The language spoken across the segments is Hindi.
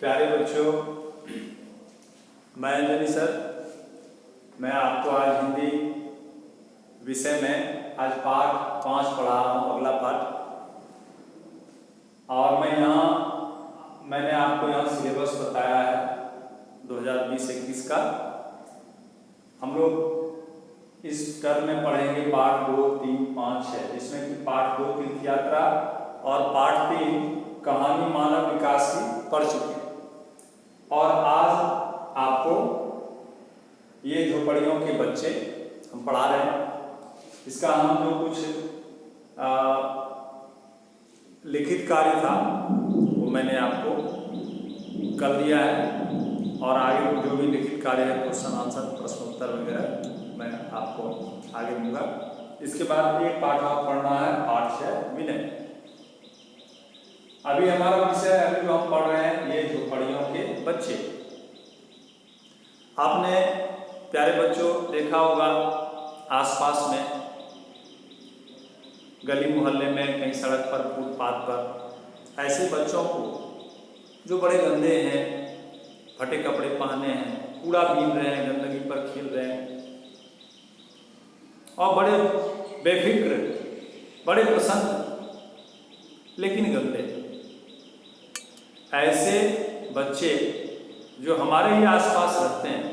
प्यारे बच्चों, मैं अंजनी सर, मैं आपको आज हिंदी विषय में आज पाठ 5 पढ़ा रहा हूँ, अगला पाठ। और मैंने आपको यहाँ सिलेबस बताया है 2020-21 का। हम लोग इस टर्म में पढ़ेंगे पाठ 2, 3, 5, 6, जिसमें कि पाठ 2 तीर्थ यात्रा और पाठ 3 कहानी मानव विकास की पढ़ चुके हैं। और आज आपको ये झोपड़ियों के बच्चे हम पढ़ा रहे हैं, इसका हम जो कुछ लिखित कार्य था वो मैंने आपको कर दिया है, और आगे जो भी लिखित कार्य है, क्वेश्चन आंसर, प्रश्नोत्तर वगैरह मैं आपको आगे दूंगा। इसके बाद एक पाठ आप पढ़ना है, पाठ 6 विनय। अभी हमारा विषय अभी जो हम पढ़ रहे हैं ये झोपड़ियों के बच्चे। आपने प्यारे बच्चों देखा होगा आसपास में, गली मोहल्ले में, कहीं सड़क पर, फुटपाथ पर ऐसे बच्चों को जो बड़े गंदे हैं, फटे कपड़े पहने हैं, कूड़ा बीन रहे हैं, गंदगी पर खेल रहे हैं और बड़े बेफिक्र, बड़े प्रसन्न लेकिन गंदे, ऐसे बच्चे जो हमारे ही आसपास रहते हैं,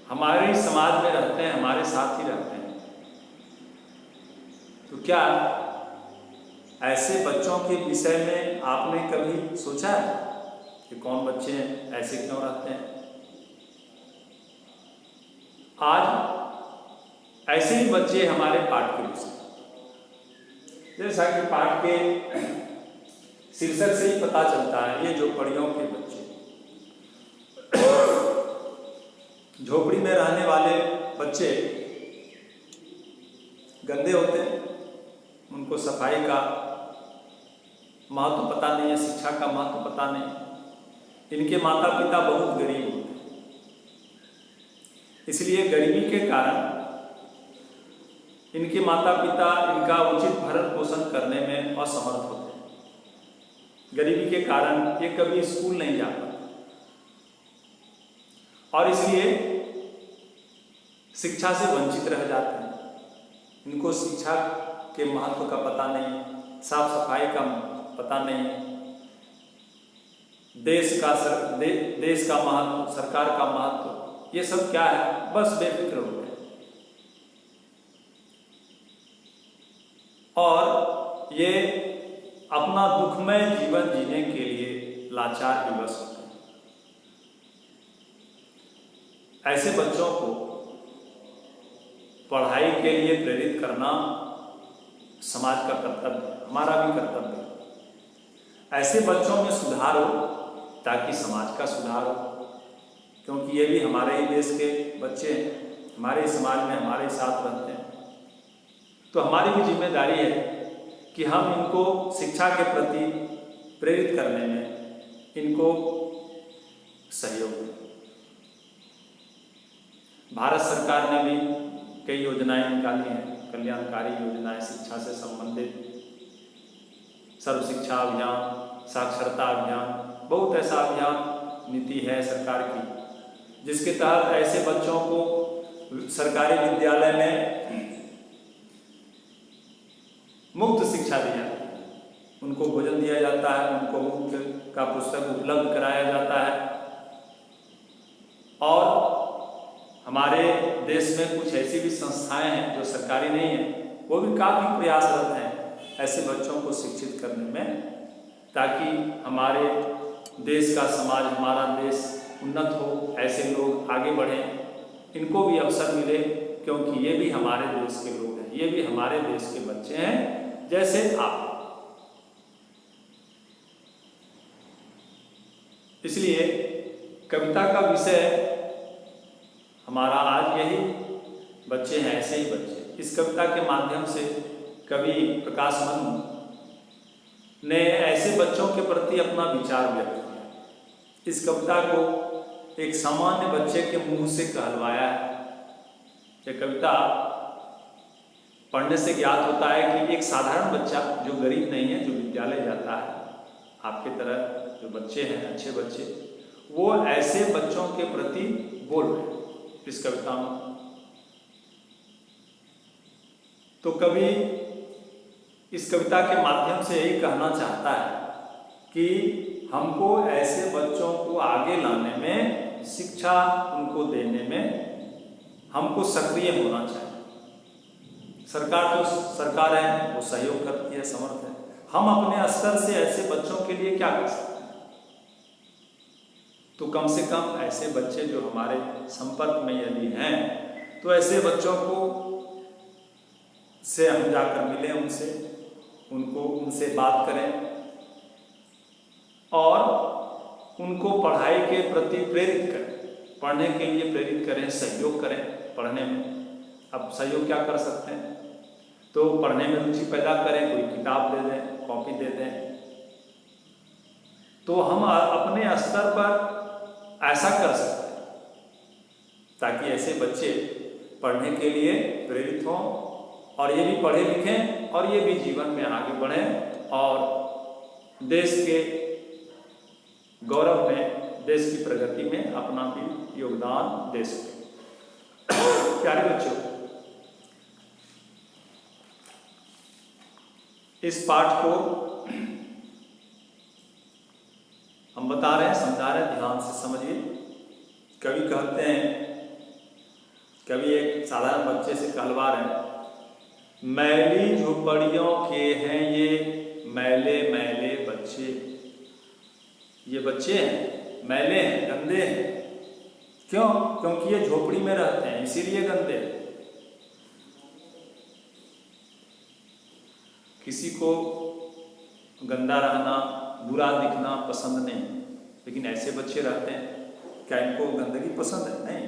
हमारे ही समाज में रहते हैं, हमारे साथ ही रहते हैं, तो क्या ऐसे बच्चों के विषय में आपने कभी सोचा है कि कौन बच्चे हैं, ऐसे क्यों रहते हैं? आज ऐसे ही बच्चे हमारे पाठ के विषय, जैसा कि पाठ के शीर्षक से ही पता चलता है, ये झोपड़ियों के बच्चे, झोपड़ी में रहने वाले बच्चे गंदे होते हैं, उनको सफाई का महत्व पता नहीं है, शिक्षा का महत्व पता नहीं। इनके माता पिता बहुत गरीब होते हैं, इसलिए गरीबी के कारण इनके माता पिता इनका उचित भरण पोषण करने में असमर्थ होते हैं। गरीबी के कारण ये कभी स्कूल नहीं जा पाते और इसलिए शिक्षा से वंचित रह जाते हैं। इनको शिक्षा के महत्व का पता नहीं, साफ सफाई का पता नहीं, देश का महत्व, सरकार का महत्व, ये सब क्या है, बस बेफिक्र होते हैं। और ये अपना दुखमय जीवन जीने के लिए लाचार विवश होते हैं। ऐसे बच्चों को पढ़ाई के लिए प्रेरित करना समाज का कर्तव्य है, हमारा भी कर्तव्य है। ऐसे बच्चों में सुधार हो ताकि समाज का सुधार हो, क्योंकि ये भी हमारे ही देश के बच्चे हैं, हमारे समाज में हमारे साथ रहते हैं, तो हमारी भी जिम्मेदारी है कि हम इनको शिक्षा के प्रति प्रेरित करने में इनको सहयोग दें। भारत सरकार ने भी कई योजनाएं निकाली हैं, कल्याणकारी योजनाएं, शिक्षा से संबंधित, सर्व शिक्षा अभियान, साक्षरता अभियान, बहुत ऐसा अभियान नीति है सरकार की, जिसके तहत ऐसे बच्चों को सरकारी विद्यालय में मुफ्त शिक्षा दी जाती है, उनको भोजन दिया जाता है, उनको मुफ्त का पुस्तक उपलब्ध कराया जाता है। और हमारे देश में कुछ ऐसी भी संस्थाएं हैं जो सरकारी नहीं है, वो भी काफ़ी प्रयासरत हैं ऐसे बच्चों को शिक्षित करने में, ताकि हमारे देश का समाज, हमारा देश उन्नत हो, ऐसे लोग आगे बढ़ें, इनको भी अवसर मिले, क्योंकि ये भी हमारे देश के लोग हैं, ये भी हमारे देश के बच्चे हैं जैसे आप। इसलिए कविता का विषय हमारा आज यही बच्चे हैं, ऐसे ही बच्चे। इस कविता के माध्यम से कवि प्रकाश मनु ने ऐसे बच्चों के प्रति अपना विचार व्यक्त किया। इस कविता को एक सामान्य बच्चे के मुंह से कहलवाया है। यह कविता पढ़ने से ज्ञात होता है कि एक साधारण बच्चा जो गरीब नहीं है, जो विद्यालय जाता है, आपके तरह जो बच्चे हैं, अच्छे बच्चे, वो ऐसे बच्चों के प्रति बोल रहे हैं इस कविता में। तो कवि इस कविता के माध्यम से यही कहना चाहता है कि हमको ऐसे बच्चों को आगे लाने में, शिक्षा उनको देने में हमको सक्रिय होना चाहिए। सरकार तो सरकार है, वो सहयोग करती है, समर्थ है। हम अपने स्तर से ऐसे बच्चों के लिए क्या कर सकते हैं? तो कम से कम ऐसे बच्चे जो हमारे संपर्क में यदि हैं, तो ऐसे बच्चों को से हम जाकर मिलें, उनसे बात करें और उनको पढ़ाई के प्रति प्रेरित करें, पढ़ने के लिए प्रेरित करें, सहयोग करें पढ़ने में। अब सहयोग क्या कर सकते हैं? तो पढ़ने में रुचि पैदा करें, कोई किताब दे दें, कॉपी दे दें। तो हम अपने स्तर पर ऐसा कर सकते हैं ताकि ऐसे बच्चे पढ़ने के लिए प्रेरित हों और ये भी पढ़े लिखें और ये भी जीवन में आगे बढ़ें और देश के गौरव में, देश की प्रगति में अपना भी योगदान दे सकें। प्यारे बच्चों, इस पाठ को हम बता रहे हैं, समझा रहे हैं, ध्यान से समझिए। कवि कहते हैं, कवि एक साधारण बच्चे से कहलवा रहे हैं, मैली झोपड़ियों के हैं ये मैले मैले बच्चे। ये बच्चे हैं, मैले हैं, गंदे हैं। क्यों? क्योंकि ये झोपड़ी में रहते हैं, इसीलिए गंदे हैं। किसी को गंदा रहना, बुरा दिखना पसंद नहीं, लेकिन ऐसे बच्चे रहते हैं, क्या इनको गंदगी पसंद है? नहीं।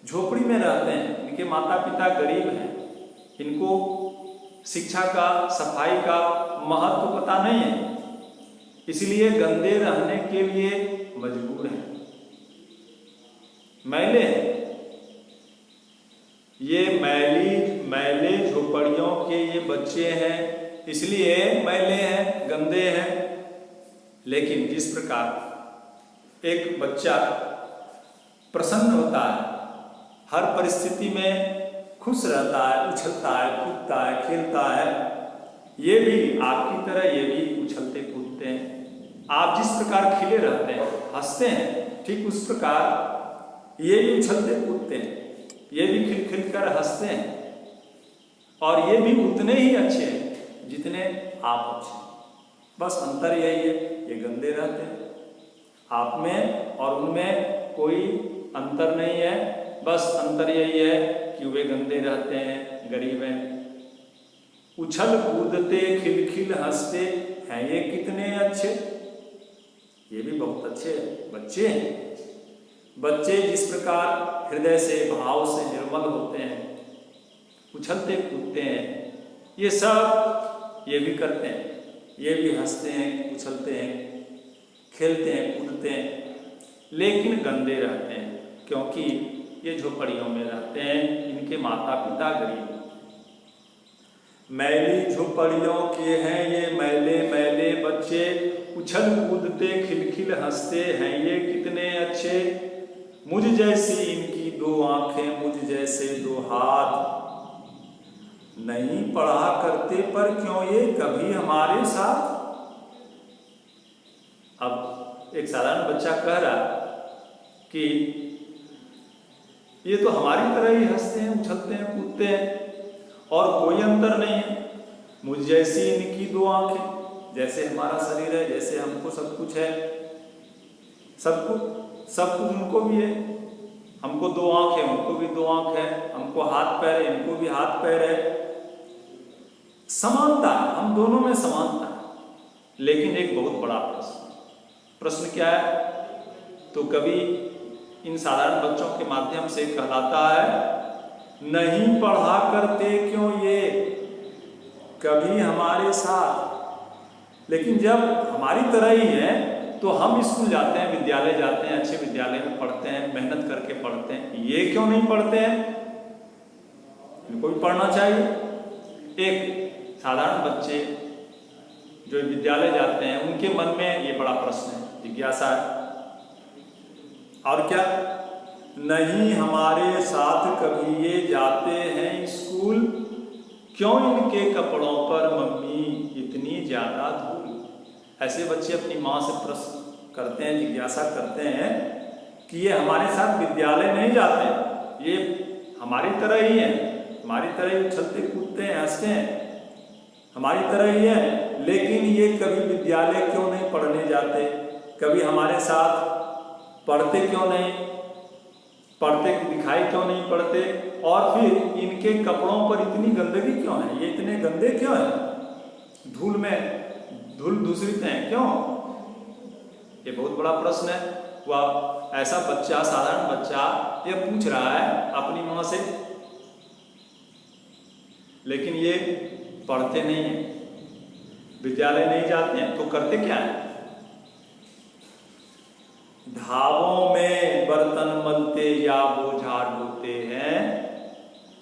झोपड़ी में रहते हैं, इनके माता पिता गरीब हैं, इनको शिक्षा का, सफाई का महत्व पता नहीं है, इसलिए गंदे रहने के लिए मजबूर हैं, मैले हैं। ये मैले झोपड़ियों के ये बच्चे हैं, इसलिए मैले हैं, गंदे हैं। लेकिन जिस प्रकार एक बच्चा प्रसन्न होता है, हर परिस्थिति में खुश रहता है, उछलता है, कूदता है, खेलता है, ये भी आपकी तरह ये भी उछलते कूदते हैं। आप जिस प्रकार खिले रहते हैं, हंसते हैं, ठीक उस प्रकार ये भी उछलते कूदते हैं, ये भी खिल खिल कर हंसते हैं और ये भी उतने ही अच्छे हैं जितने आप अच्छे हैं। बस अंतर यही है, ये गंदे रहते हैं, आप में और उनमें कोई अंतर नहीं है। बस अंतर यही है कि वे गंदे रहते हैं, गरीब हैं। उछल कूदते खिलखिल हंसते हैं ये कितने अच्छे, ये भी बहुत अच्छे बच्चे हैं। बच्चे जिस प्रकार हृदय से, भाव से निर्मल होते हैं, उछलते कूदते हैं, ये सब ये भी करते हैं, ये भी हंसते हैं, उछलते हैं, खेलते हैं, कूदते हैं, लेकिन गंदे रहते हैं क्योंकि ये झोपड़ियों में रहते हैं, इनके माता पिता गरीब। मैली झोपड़ियों के हैं ये मैले मैले बच्चे, उछल कूदते खिलखिल हंसते हैं ये कितने अच्छे। मुझ जैसी इनकी दो आंखें, मुझ जैसे दो हाथ, नहीं पढ़ा करते पर क्यों ये कभी हमारे साथ। अब एक साधारण बच्चा कह रहा कि ये तो हमारी तरह ही हंसते हैं, उछलते हैं, कूदते हैं और कोई अंतर नहीं है। मुझ जैसी इनकी दो आंखें, जैसे हमारा शरीर है, जैसे हमको सब कुछ है, सब कुछ उनको भी है। हमको दो आंख है, उनको भी दो आंख है, हमको हाथ पैर है, इनको भी हाथ पैर है। समानता, हम दोनों में समानता है। लेकिन एक बहुत बड़ा प्रश्न क्या है? तो कभी इन साधारण बच्चों के माध्यम से कहलाता है, नहीं पढ़ा करते क्यों ये कभी हमारे साथ। लेकिन जब हमारी तरह ही है तो हम स्कूल जाते हैं, विद्यालय जाते हैं, अच्छे विद्यालय में पढ़ते हैं, मेहनत करके पढ़ते हैं, ये क्यों नहीं पढ़ते हैं? इनको भी पढ़ना चाहिए। एक साधारण बच्चे जो विद्यालय जाते हैं उनके मन में ये बड़ा प्रश्न है, जिज्ञासा है। और क्या नहीं हमारे साथ कभी ये जाते हैं स्कूल, क्यों इनके कपड़ों पर मम्मी इतनी ज्यादा धूल। ऐसे बच्चे अपनी माँ से प्रश्न करते हैं, जिज्ञासा करते हैं कि ये हमारे साथ विद्यालय नहीं जाते, ये हमारी तरह ही है, हमारी तरह ही उछलते कूदते हैं, हंसते हैं, हमारी तरह ही है, लेकिन ये कभी विद्यालय क्यों नहीं पढ़ने जाते, कभी हमारे साथ पढ़ते क्यों नहीं, पढ़ते दिखाई क्यों नहीं पड़ते, और फिर इनके कपड़ों पर इतनी गंदगी क्यों है, ये इतने गंदे क्यों हैं, धूल में धूल दूषित हैं क्यों। ये बहुत बड़ा प्रश्न है। वह ऐसा बच्चा, साधारण बच्चा ये पूछ रहा है अपनी माँ से, लेकिन ये पढ़ते नहीं हैं, विद्यालय नहीं जाते हैं, तो करते क्या है, ढाबों में बर्तन मलते या बोझा ढोते हैं,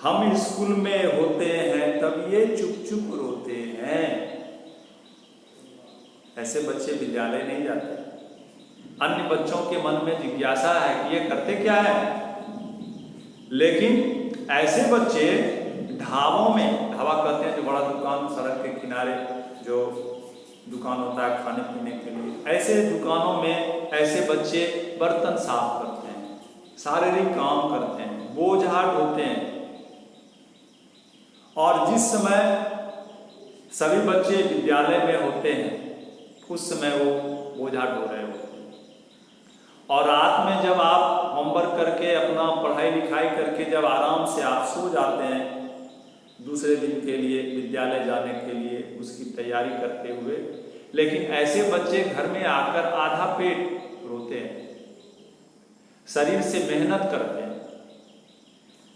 हम स्कूल में होते हैं तब ये चुप चुप रोते हैं। ऐसे बच्चे विद्यालय नहीं जाते। अन्य बच्चों के मन में जिज्ञासा है कि ये करते क्या है, लेकिन ऐसे बच्चे ढाबों में, ढाबा कहते हैं जो बड़ा दुकान सड़क के किनारे जो दुकान होता है खाने पीने के लिए, ऐसे दुकानों में ऐसे बच्चे बर्तन साफ करते हैं, शारीरिक काम करते हैं, बोझा ढोते हैं। और जिस समय सभी बच्चे विद्यालय में होते हैं उस समय वो बोझा ढो रहे होते हैं, और रात में जब आप होमवर्क करके अपना पढ़ाई लिखाई करके जब आराम से आप सो जाते हैं दूसरे दिन के लिए विद्यालय जाने के लिए उसकी तैयारी करते हुए, लेकिन ऐसे बच्चे घर में आकर आधा पेट रोते हैं, शरीर से मेहनत करते हैं,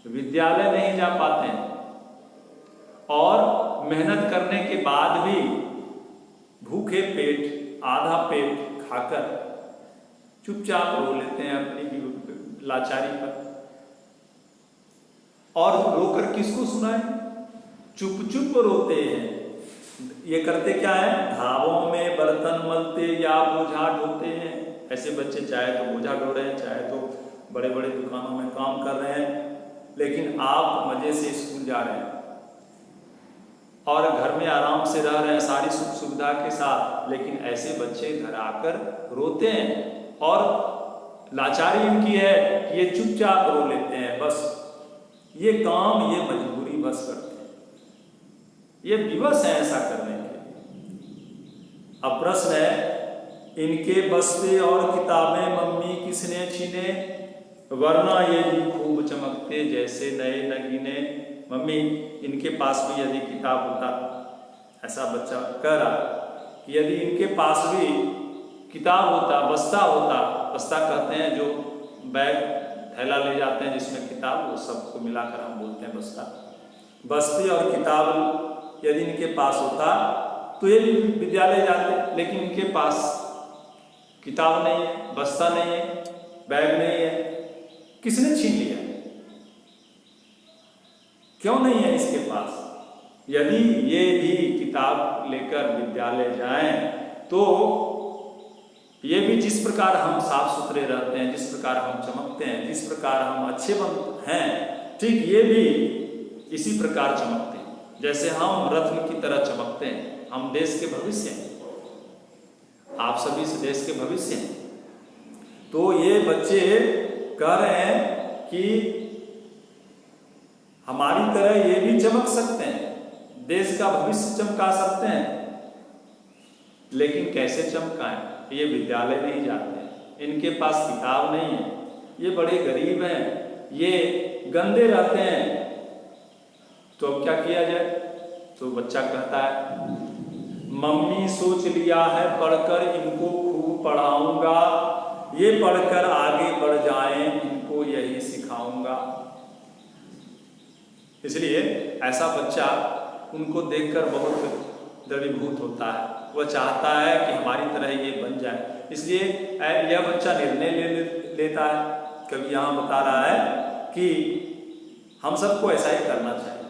विद्यालय नहीं जा पाते हैं, और मेहनत करने के बाद भी भूखे पेट आधा पेट खाकर चुपचाप रो लेते हैं अपनी लाचारी पर। और रोकर किसको सुनाए, चुप चुप रोते हैं। ये करते क्या है, ढाबों में बर्तन मलते या बोझा ढोते हैं। ऐसे बच्चे चाहे तो बोझा ढो रहे हैं, चाहे तो बड़े बड़े दुकानों में काम कर रहे हैं, लेकिन आप मजे से स्कूल जा रहे हैं और घर में आराम से रह रहे हैं सारी सुख सुविधा के साथ, लेकिन ऐसे बच्चे घर आकर रोते हैं और लाचारी इनकी है कि ये चुपचाप रो लेते हैं, बस ये काम ये मजबूरी बस करते हैं, ये विवश है ऐसा करने के। अब प्रश्न है, इनके बस्ते और किताबें मम्मी किसने छीने, वरना ये भी खूब चमकते जैसे नए नगीने। मम्मी इनके पास भी यदि किताब होता, ऐसा बच्चा कह रहा कि यदि इनके पास भी किताब होता, बस्ता होता, बस्ता कहते हैं जो बैग थैला ले जाते हैं जिसमें किताब, वो सबको मिलाकर हम बोलते हैं बस्ता। बस्ते और किताब यदि इनके पास होता तो ये भी विद्यालय जाते, लेकिन इनके पास किताब नहीं है, बस्ता नहीं है, बैग नहीं है, किसने छीन लिया, क्यों नहीं है इसके पास। यदि ये भी किताब लेकर विद्यालय जाएं तो ये भी जिस प्रकार हम साफ सुथरे रहते हैं, जिस प्रकार हम चमकते हैं, जिस प्रकार हम अच्छे बनते हैं, ठीक ये भी इसी प्रकार चमकते हैं, जैसे हम रत्न की तरह चमकते हैं। हम देश के भविष्य हैं, आप सभी इस देश के भविष्य हैं। तो ये बच्चे कह रहे हैं कि हमारी तरह ये भी चमक सकते हैं, देश का भविष्य चमका सकते हैं, लेकिन कैसे चमकाएं, ये विद्यालय नहीं जाते हैं, इनके पास किताब नहीं है, ये बड़े गरीब हैं, ये गंदे रहते हैं, तो अब क्या किया जाए। तो बच्चा कहता है, मम्मी सोच लिया है पढ़कर इनको खूब पढ़ाऊंगा, ये पढ़कर आगे बढ़ जाएं इनको यही सिखाऊंगा। इसलिए ऐसा बच्चा उनको देखकर बहुत द्रवीभूत होता है, वह चाहता है कि हमारी तरह ये बन जाए, इसलिए यह बच्चा निर्णय लेता है। कभी यहाँ बता रहा है कि हम सबको ऐसा ही करना चाहिए,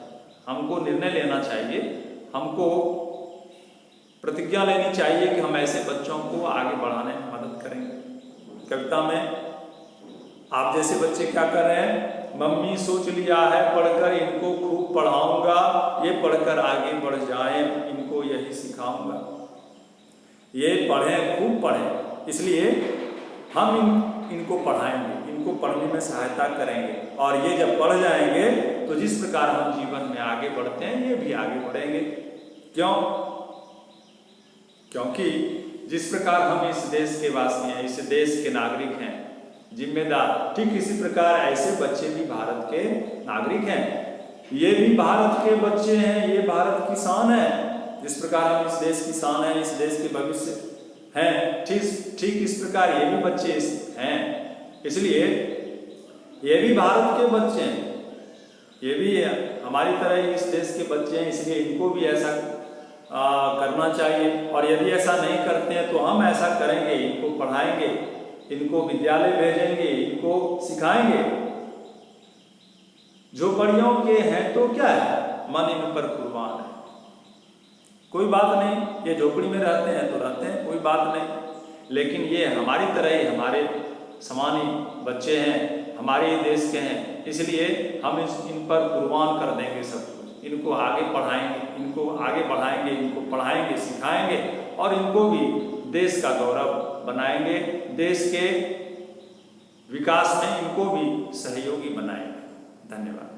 हमको निर्णय लेना चाहिए, हमको प्रतिज्ञा प्रतिज्ञा लेनी चाहिए कि हम ऐसे बच्चों को आगे बढ़ाने में मदद करेंगे। कविता में आप जैसे बच्चे क्या कर रहे हैं, मम्मी सोच लिया है पढ़कर इनको खूब पढ़ाऊंगा, ये पढ़कर आगे बढ़ जाएं, इनको यही सिखाऊंगा। ये पढ़ें, खूब पढ़ें, इसलिए हम इनको पढ़ाएंगे, इनको पढ़ने में सहायता करेंगे, और ये जब पढ़ जाएंगे तो जिस प्रकार हम जीवन में आगे बढ़ते हैं ये भी आगे बढ़ेंगे। क्यों? क्योंकि जिस प्रकार हम इस देश के वासी हैं, इस देश के नागरिक हैं, जिम्मेदार, ठीक इसी प्रकार ऐसे बच्चे भी भारत के नागरिक हैं। ये भी भारत के बच्चे हैं, ये भारत की शान है। जिस प्रकार हम इस देश की शान है, इस देश के भविष्य हैं, ठीक इस प्रकार ये भी बच्चे हैं। इसलिए ये भी भारत के बच्चे हैं, ये भी हमारी तरह ही इस देश के बच्चे हैं। इसलिए इनको भी ऐसा करना चाहिए, और यदि ऐसा नहीं करते हैं तो हम ऐसा करेंगे, इनको पढ़ाएंगे, इनको विद्यालय भेजेंगे, इनको सिखाएंगे। झोपड़ियों के हैं तो क्या है, मन इन पर कुर्बान है। कोई बात नहीं, ये झोपड़ी में रहते हैं तो रहते हैं, कोई बात नहीं, लेकिन ये हमारी तरह ही हमारे समान ही बच्चे हैं, हमारे ही देश के हैं। इसलिए हम इन पर कुर्बान कर देंगे सब कुछ। इनको आगे पढ़ाएंगे, इनको आगे बढ़ाएंगे, इनको पढ़ाएंगे, सिखाएंगे, और इनको भी देश का गौरव बनाएंगे, देश के विकास में इनको भी सहयोगी बनाएंगे। धन्यवाद।